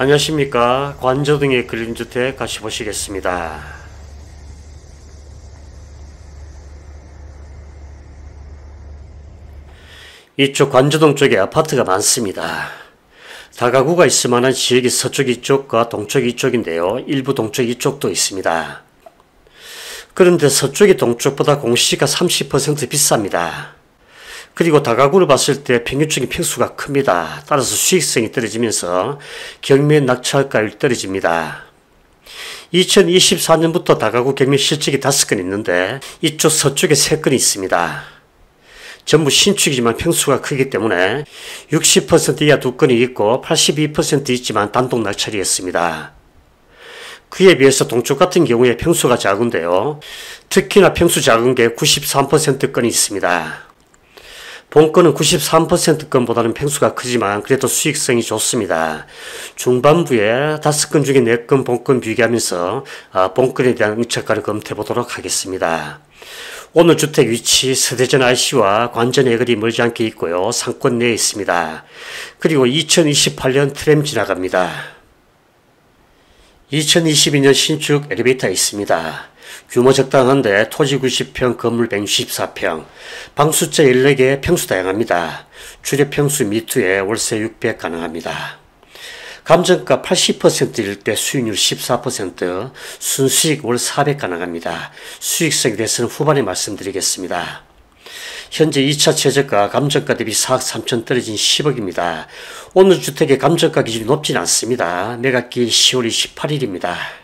안녕하십니까. 관저등의 근린주택 같이 보시겠습니다. 이쪽 관저동 쪽에 아파트가 많습니다. 다가구가 있을 만한 지역이 서쪽 이쪽과 동쪽 이쪽인데요. 일부 동쪽 이쪽도 있습니다. 그런데 서쪽이 동쪽보다 공시지가 30% 비쌉니다. 그리고 다가구를 봤을 때 평균적인 평수가 큽니다. 따라서 수익성이 떨어지면서 경매 낙찰가율이 떨어집니다. 2024년부터 다가구 경매 실적이 5건 있는데 이쪽 서쪽에 3건이 있습니다. 전부 신축이지만 평수가 크기 때문에 60% 이하 2건이 있고 82% 있지만 단독 낙찰이었습니다. 그에 비해서 동쪽 같은 경우에 평수가 작은데요. 특히나 평수 작은 게 93%건이 있습니다. 본건은 93%건보다는 평수가 크지만 그래도 수익성이 좋습니다. 중반부에 5건 중에 4건 본건 비교하면서 본건에 대한 응찰가를 검토해 보도록 하겠습니다. 오늘 주택 위치 서대전 IC와 관전 해거리 멀지 않게 있고요. 상권 내에 있습니다. 그리고 2028년 트램 지나갑니다. 2022년 신축 엘리베이터 있습니다. 규모 적당한데 토지 90평, 건물 164평, 방 숫자 14개, 평수 다양합니다. 주례 평수 미투에 월세 600 가능합니다. 감정가 80%일 때 수익률 14%, 순수익 월 400 가능합니다. 수익성에 대해서는 후반에 말씀드리겠습니다. 현재 2차 최저가 감정가 대비 4억 3천 떨어진 10억입니다. 오늘 주택의 감정가 기준이 높진 않습니다. 매각기일 10월 28일입니다.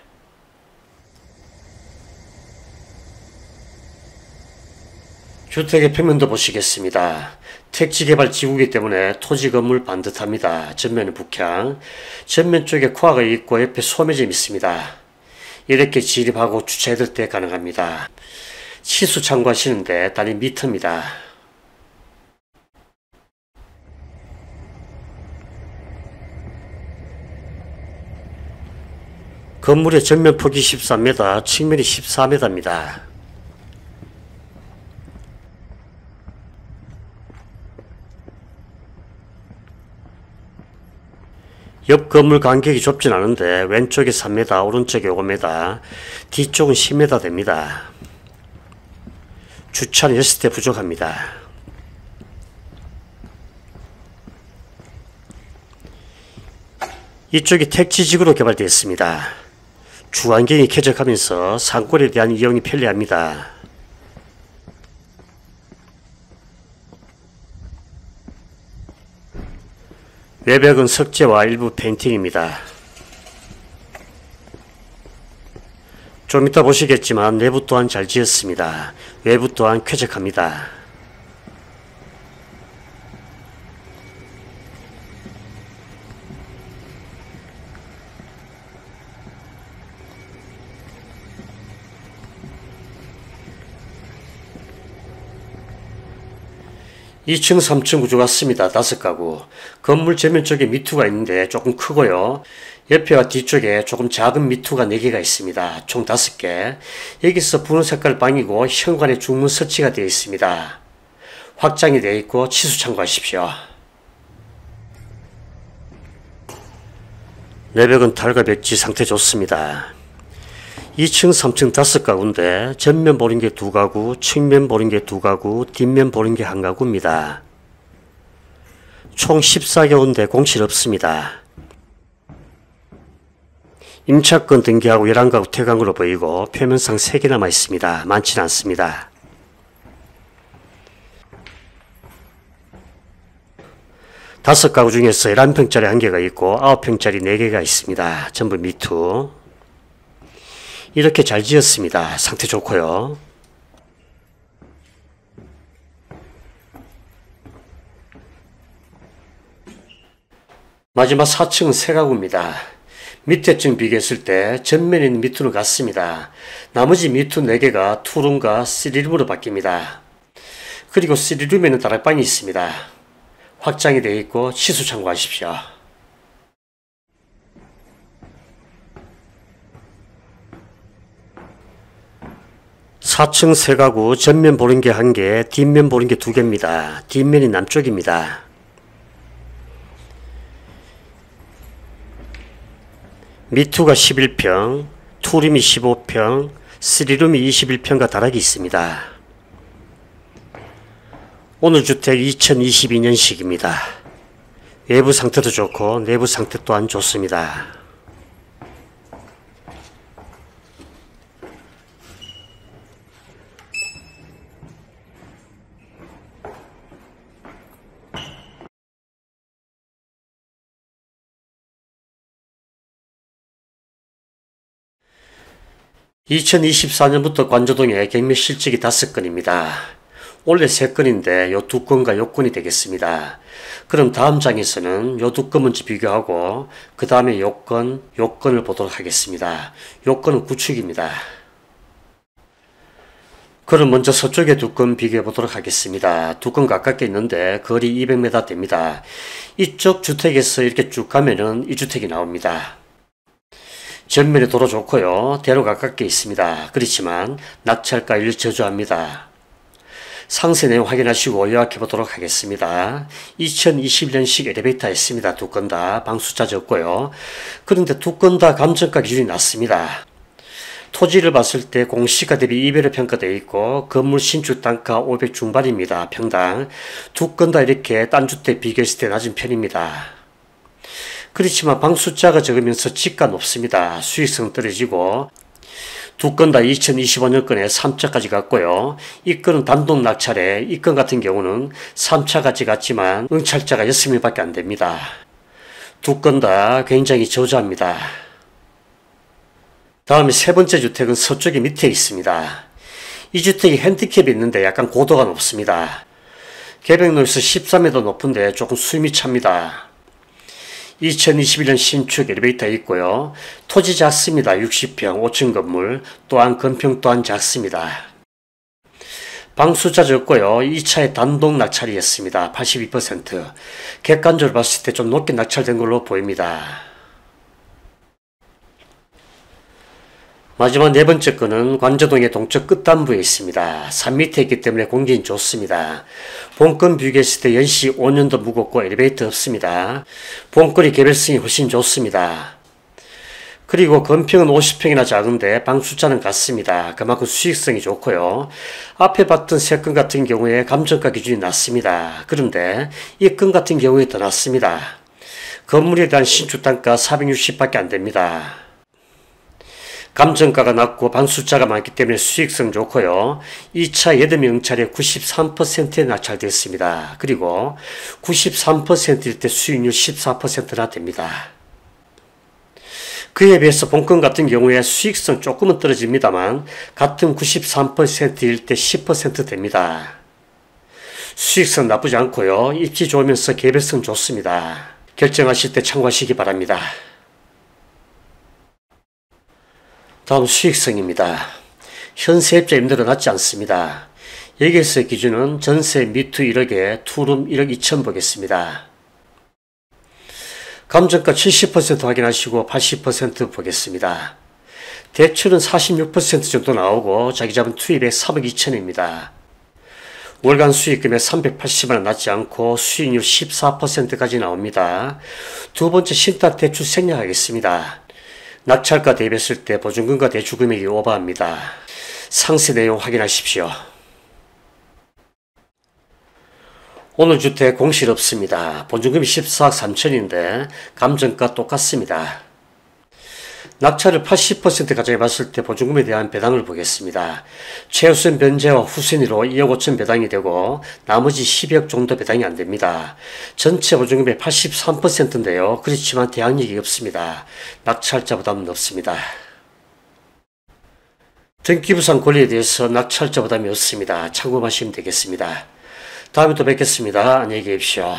주택의 평면도 보시겠습니다. 택지개발 지구이기 때문에 토지 건물 반듯합니다. 전면은 북향, 전면 쪽에 코아가 있고 옆에 소매점이 있습니다. 이렇게 진입하고 주차해둘 때 가능합니다. 치수 참고하시는데 단위 미터입니다. 건물의 전면 폭이 13m, 측면이 14m입니다. 옆 건물 간격이 좁진 않은데 왼쪽에 3m, 오른쪽에 5m, 뒤쪽은 10m 됩니다. 주차는 6대 부족합니다. 이쪽이 택지지구로 개발되어 있습니다. 주환경이 쾌적하면서 상권에 대한 이용이 편리합니다. 외벽은 석재와 일부 페인팅입니다. 좀 이따 보시겠지만 내부 또한 잘 지었습니다. 외부 또한 쾌적합니다. 이 2층 3층 구조 같습니다. 5가구. 건물 전면 쪽에 미투가 있는데 조금 크고요. 옆에와 뒤쪽에 조금 작은 미투가 4개가 있습니다. 총 5개. 여기서 분홍 색깔 방이고 현관에 중문 설치가 되어 있습니다. 확장이 되어 있고 치수 참고하십시오. 내벽은 달과 벽지 상태 좋습니다. 2층 3층 5가구인데 전면 보는 게 2가구, 측면 보는 게 2가구, 뒷면 보는 게 1가구입니다. 총 14개호인데 공실 없습니다. 임차권 등기하고 11가구 퇴강으로 보이고 표면상 3개 남아 있습니다. 많지는 않습니다. 다섯 가구 중에서 11평짜리 1개가 있고 9평짜리 4개가 있습니다. 전부 미투. 이렇게 잘 지었습니다. 상태 좋고요. 마지막 4층은 3가구입니다. 밑에 층 비교했을 때 전면에 있는 미투는 같습니다. 나머지 미투 4개가 투룸과 3룸으로 바뀝니다. 그리고 3룸에는 다락방이 있습니다. 확장이 되어 있고 치수 참고하십시오. 4층 3가구, 전면 보는 게 1개, 뒷면 보는 게 2개입니다. 뒷면이 남쪽입니다. 미투가 11평, 투룸이 15평, 쓰리룸이 21평과 다락이 있습니다. 오늘 주택 2022년식입니다. 외부 상태도 좋고 내부 상태 또한 좋습니다. (2024년부터) 관저동에 경매 실직이 5건입니다. 원래 3건인데 요 2건과 요 건이 되겠습니다. 그럼 다음 장에서는 요 2건 먼저 비교하고 그 다음에 요 건을 보도록 하겠습니다. 요 건은 구축입니다. 그럼 먼저 서쪽에 2건 비교해 보도록 하겠습니다. 2건 가깝게 있는데 거리 200m 됩니다. 이쪽 주택에서 이렇게 쭉 가면은 이 주택이 나옵니다. 전면에 도로 좋고요. 대로 가깝게 있습니다. 그렇지만 낙찰가율 저조합니다. 상세 내용 확인하시고 요약해 보도록 하겠습니다. 2021년식 엘리베이터 있습니다. 2건 다 방 숫자 적고요. 그런데 2건 다 감정가 기준이 낮습니다. 토지를 봤을 때 공시가 대비 2배로 평가되어 있고 건물 신축 단가 500 중반입니다. 평당. 2건 다 이렇게 딴 주택 비교했을 때 낮은 편입니다. 그렇지만 방 숫자가 적으면서 지가 높습니다. 수익성 떨어지고 2건 다 2025년건에 3차까지 갔고요. 이 건은 단독 낙찰에 이 건 같은 경우는 3차까지 갔지만 응찰자가 6명밖에 안 됩니다. 2건 다 굉장히 저조합니다. 다음에 세 번째 주택은 서쪽에 밑에 있습니다. 이 주택이 핸디캡이 있는데 약간 고도가 높습니다. 계백로에서 13m 높은데 조금 수임이 찹니다. 2021년 신축 엘리베이터 있고요. 토지 작습니다. 60평 5층 건물, 또한 건평 또한 작습니다. 방 숫자 적고요. 2차에 단독 낙찰이었습니다. 82%. 객관적으로 봤을 때 좀 높게 낙찰된 걸로 보입니다. 마지막 네 번째 건은 관저동의 동쪽 끝단부에 있습니다. 산 밑에 있기 때문에 공기는 좋습니다. 본건 비교했을 때 연시 5년도 무겁고 엘리베이터 없습니다. 본건이 개별성이 훨씬 좋습니다. 그리고 건평은 50평이나 작은데 방 숫자는 같습니다. 그만큼 수익성이 좋고요. 앞에 봤던 세 건 같은 경우에 감정가 기준이 낮습니다. 그런데 이 건 같은 경우에 더 낮습니다. 건물에 대한 신축 단가 460밖에 안 됩니다. 감정가가 낮고 방 숫자가 많기 때문에 수익성 좋고요. 2차 8명 응찰에 93%에 낙찰됐습니다. 그리고 93%일 때 수익률 14%나 됩니다. 그에 비해서 본건 같은 경우에 수익성 조금은 떨어집니다만 같은 93%일 때 10% 됩니다. 수익성 나쁘지 않고요. 입지 좋으면서 개별성 좋습니다. 결정하실 때 참고하시기 바랍니다. 다음 수익성입니다. 현세입자 임대료 낮지 않습니다. 여기에서 기준은 전세 미투 1억에 투룸 1억 2천 보겠습니다. 감정가 70% 확인하시고 80% 보겠습니다. 대출은 46% 정도 나오고 자기자본 투입액 3억 2천입니다. 월간 수익금액 380만원 낮지 않고 수익률 14%까지 나옵니다. 두 번째 신탁 대출 생략하겠습니다. 낙찰가 대비했을 때 보증금과 대출 금액이 오버합니다. 상세 내용 확인하십시오. 오늘 주택 공실 없습니다. 보증금이 14억 3천인데 감정가 똑같습니다. 낙찰을 80% 가정해 봤을 때 보증금에 대한 배당을 보겠습니다. 최우선 변제와 후순위로 2억 5천 배당이 되고 나머지 10억 정도 배당이 안 됩니다. 전체 보증금의 83%인데요. 그렇지만 대항력이 없습니다. 낙찰자 부담은 없습니다. 등기부상 권리에 대해서 낙찰자 부담이 없습니다. 참고하시면 되겠습니다. 다음에 또 뵙겠습니다. 안녕히 계십시오.